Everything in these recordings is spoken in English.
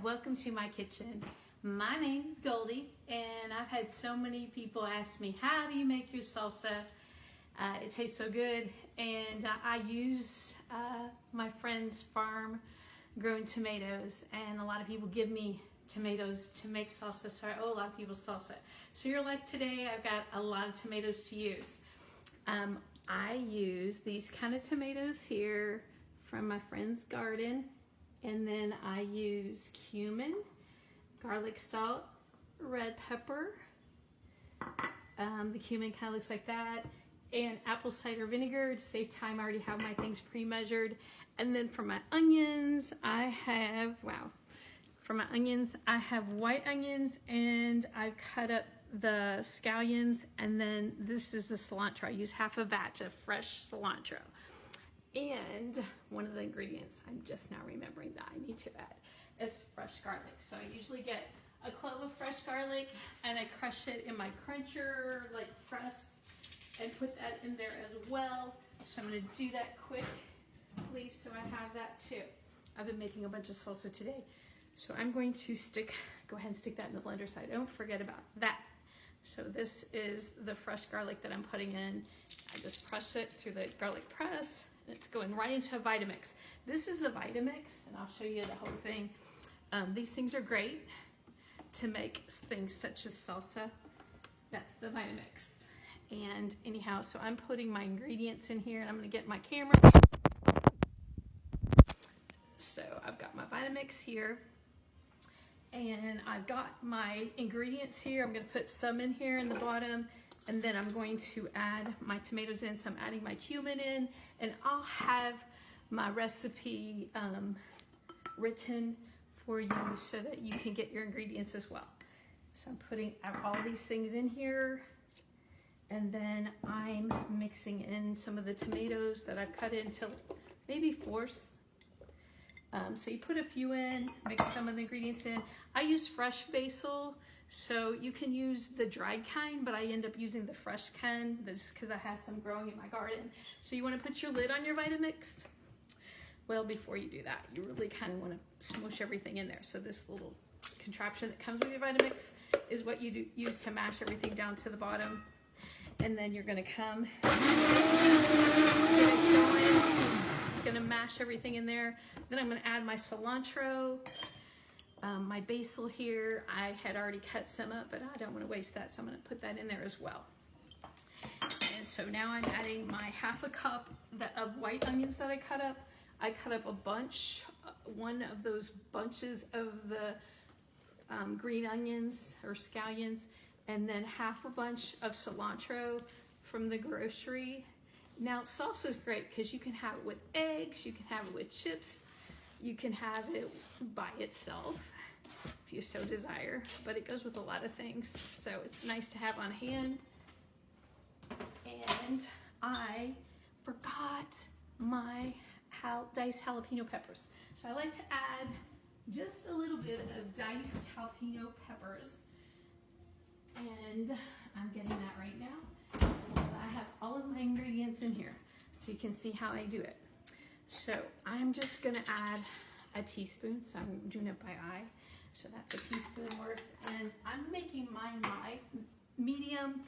welcome to my kitchen. My name is Goldie, and I've had so many people ask me, how do you make your salsa? It tastes so good, and I use my friend's farm grown tomatoes, and a lot of people give me tomatoes to make salsa, so I owe a lot of people salsa. So you're like, today I've got a lot of tomatoes to use. I use these kind of tomatoes here from my friend's garden, and then I use cumin, garlic salt, red pepper. The cumin kind of looks like that, and apple cider vinegar to save time. I already have my things pre-measured. And then for my onions, I have, I have white onions, and I've cut up the scallions, and then this is the cilantro. I use half a batch of fresh cilantro. And one of the ingredients I'm just now remembering that I need to add is fresh garlic. So I usually get a clove of fresh garlic and I crush it in my cruncher, like press, and put that in there as well. So I'm going to do that quickly so I have that too. I've been making a bunch of salsa today. So I'm going to go ahead and stick that in the blender so I don't forget about that. So this is the fresh garlic that I'm putting in. I just press it through the garlic press. It's going right into a Vitamix. This is a Vitamix, and I'll show you the whole thing. These things are great to make things such as salsa. That's the Vitamix. And anyhow, so I'm putting my ingredients in here, and I'm gonna get my camera. So I've got my Vitamix here, and I've got my ingredients here. I'm gonna put some in here in the bottom, and then I'm going to add my tomatoes in. So I'm adding my cumin in, and I'll have my recipe written for you so that you can get your ingredients as well. So I'm putting all these things in here, and then I'm mixing in some of the tomatoes that I've cut into maybe fourths. So you put a few in, mix some of the ingredients in. I use fresh basil, so you can use the dried kind, but I end up using the fresh kind just because I have some growing in my garden. So you want to put your lid on your Vitamix. Well, before you do that, you really kind of want to smush everything in there. So this little contraption that comes with your Vitamix is what you use to mash everything down to the bottom. And then you're going to come, get it going. It's going to mash everything in there. Then I'm going to add my cilantro, my basil here. I had already cut some up, but I don't want to waste that, so I'm going to put that in there as well. And so now I'm adding my half a cup of white onions that I cut up. I cut up a bunch, one of those bunches of the green onions or scallions, and then half a bunch of cilantro from the grocery. Now salsa is great because you can have it with eggs, you can have it with chips, you can have it by itself if you so desire, but it goes with a lot of things, so it's nice to have on hand. And I forgot my diced jalapeno peppers. So I like to add just a little bit of diced jalapeno peppers, and I'm getting that right now. So I have all of my ingredients in here so you can see how I do it. So I'm just gonna add a teaspoon, so I'm doing it by eye. So that's a teaspoon worth, and I'm making mine medium.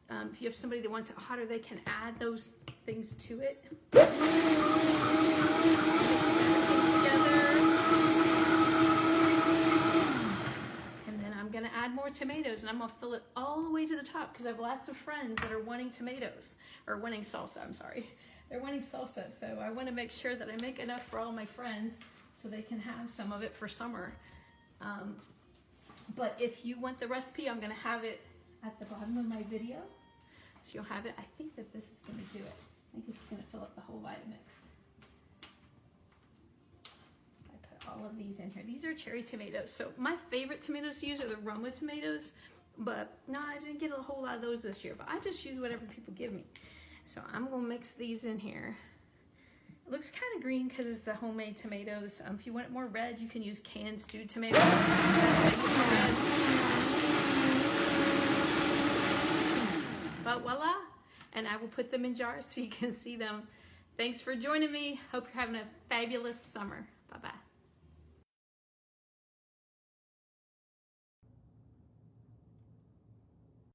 If you have somebody that wants it hotter, they can add those things to it. Mix everything together. Gonna add more tomatoes, and I'm gonna fill it all the way to the top because I have lots of friends that are wanting tomatoes, or wanting salsa, I'm sorry. They're wanting salsa, so I wanna make sure that I make enough for all my friends so they can have some of it for summer. But if you want the recipe, I'm gonna have it at the bottom of my video. So you'll have it. I think that this is gonna do it. I think this is gonna fill up the whole Vitamix. All of these in here. These are cherry tomatoes. So my favorite tomatoes to use are the Roma tomatoes, but no, I didn't get a whole lot of those this year, but I just use whatever people give me. So I'm gonna mix these in here. It looks kind of green because it's the homemade tomatoes. If you want it more red, you can use canned stewed tomatoes. But voila, and I will put them in jars so you can see them. Thanks for joining me. Hope you're having a fabulous summer. Bye-bye.